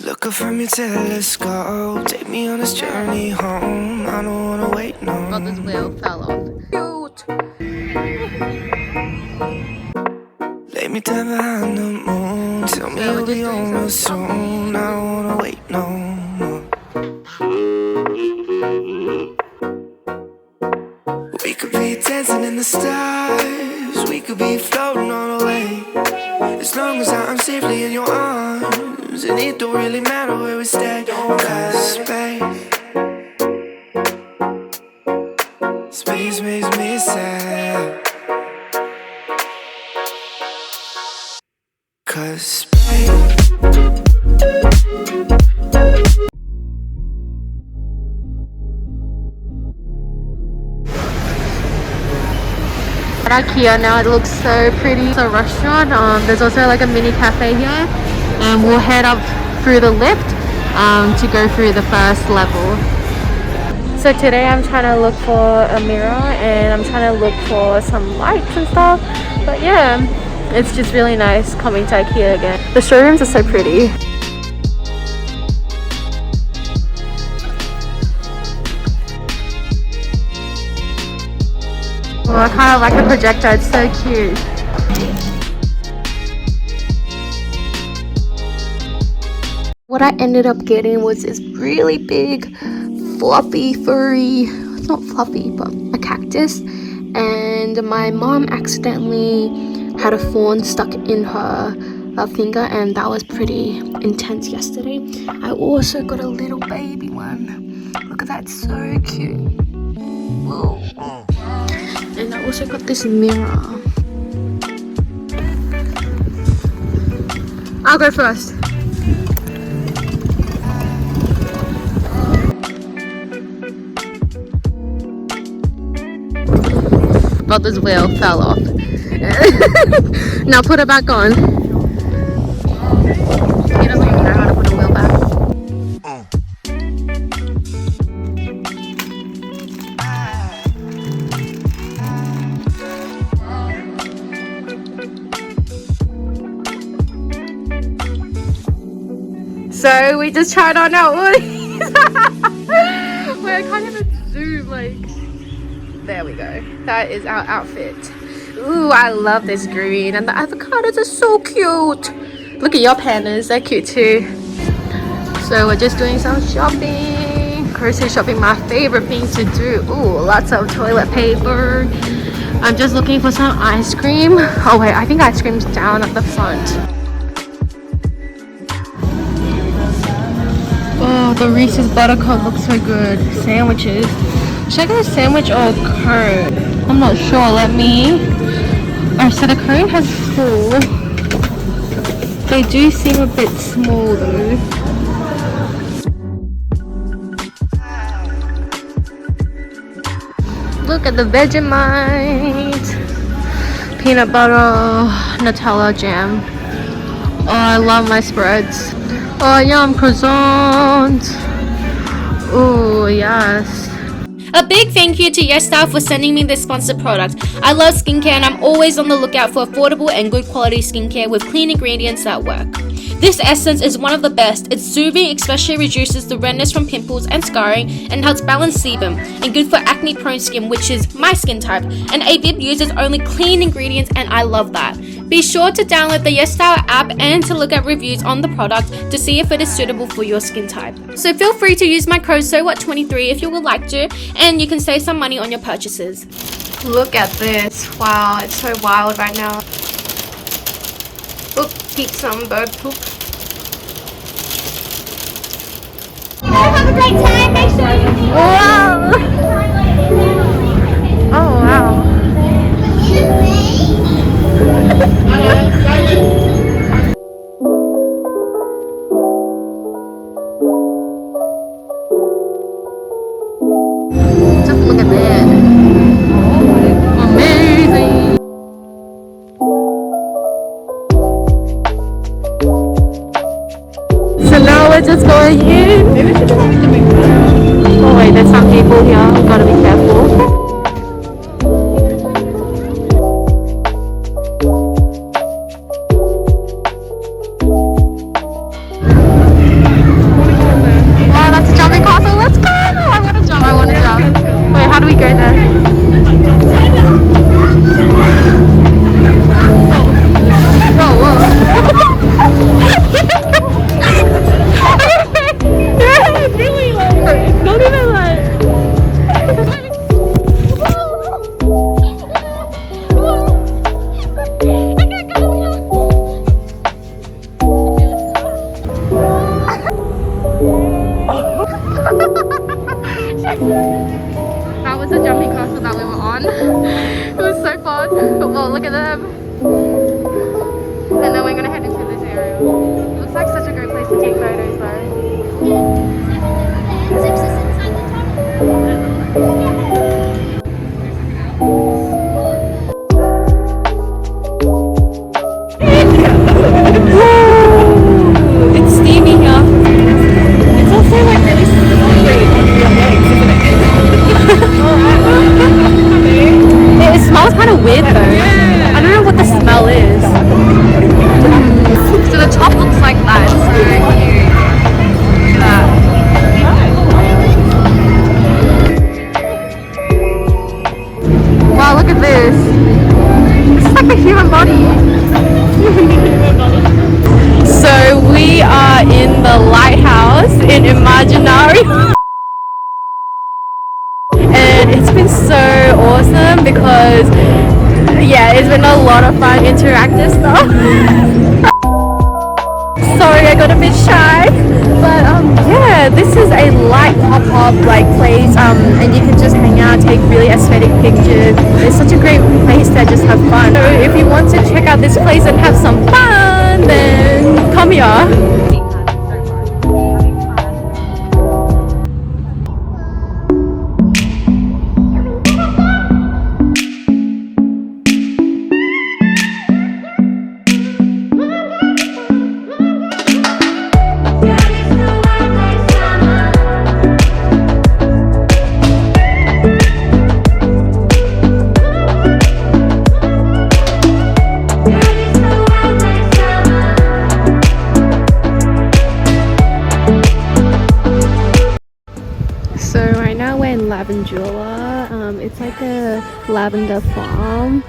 Look up from your telescope, take me on this journey home. I don't wanna wait no. Got this wheel fell off. Cute. Lay me down behind the moon, tell me you'll be home soon. I don't wanna wait no more. We could be dancing in the stars, we could be floating on the way. As long as I'm safely in your arms, and it don't really matter where we stay. Cause space makes me sad. Cause space. At IKEA now, it looks so pretty. It's a restaurant. There's also like a mini cafe here, and we'll head up through the lift to go through the first level. So today I'm trying to look for a mirror and I'm trying to look for some lights and stuff. But yeah, it's just really nice coming to IKEA again. The showrooms are so pretty. Oh, I kind of like the projector, it's so cute. What I ended up getting was this really big, fluffy, furry, it's not fluffy, but a cactus. And my mom accidentally had a thorn stuck in her finger, and that was pretty intense yesterday. I also got a little baby one. Look at that, so cute. Whoa. And I also got this mirror. I'll go first. But this wheel fell off. Now put it back on. He doesn't even know how to put a wheel back. So we just tried on our hoodies. Wait, I can't even zoom, like, there we go. That is our outfit. Ooh, I love this green, and the avocados are so cute. Look at your pandas, they're cute too. So we're just doing some shopping. Grocery shopping, my favorite thing to do. Ooh, lots of toilet paper. I'm just looking for some ice cream. Oh wait, I think ice cream's down at the front. Oh, the Reese's Buttercup looks so good. Sandwiches. Should I get a sandwich or a cone? I'm not sure. Let me... Oh, so the cone has 4. They do seem a bit small though. Look at the Vegemite. Peanut butter, Nutella jam. Oh, I love my spreads. Oh, yum, croissant. Oh, yes. A big thank you to Yesstyle for sending me this sponsored product. I love skincare and I'm always on the lookout for affordable and good quality skincare with clean ingredients that work. This essence is one of the best. It's soothing, especially reduces the redness from pimples and scarring, and helps balance sebum, and good for acne prone skin, which is my skin type. And Avib uses only clean ingredients, and I love that. Be sure to download the Yesstyle app and to look at reviews on the product to see if it is suitable for your skin type. So feel free to use my code SOWHAT23 if you would like to, and you can save some money on your purchases. Look at this. Wow, it's so wild right now. Oop, eat some bird poop. Have a great time. Make sure you Wow! Oh wow. Just look at that. Amazing. So now we're just going in. Oh wait, there's some people here. We've got to be careful. That was the jumping castle that we were on. It was so fun. Well, look at them. And then we're gonna head into this area. It looks like such a great place to take photos though. It's steamy here. It's also like really slippery on your legs, isn't it? It smells kind of weird though. I don't know what the smell is. So the top looks like that. It's so cute. Look at that. Wow, look at this. It's like a human body. So we are in the lighthouse in Imaginaria. And it's been so awesome because yeah, it's been a lot of fun interactive stuff. Sorry, I got a bit shy, but yeah, this is a light pop-up like place, and you can just hang out, take really aesthetic pictures. It's such a great place to just have fun. So if you want to check out this place and have some fun, then come here. So right now we're in Lavendula. It's like a lavender farm.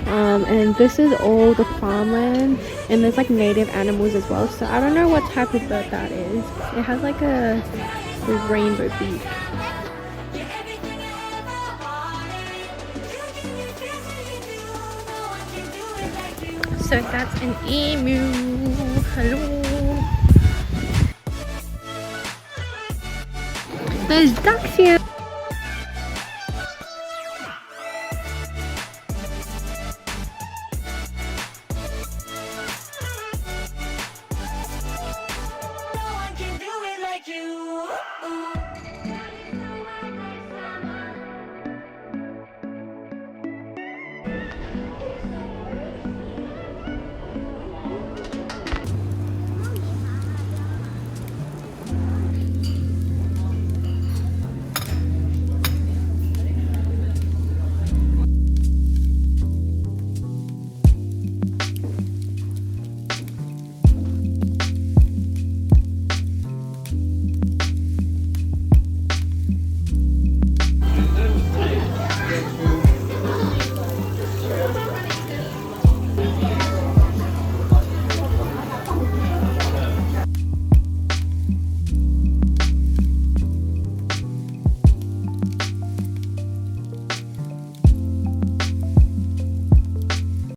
And this is all the farmland, and there's like native animals as well. So I don't know what type of bird that is. It has like a rainbow beak. So that's an emu. Hello. There's ducks here.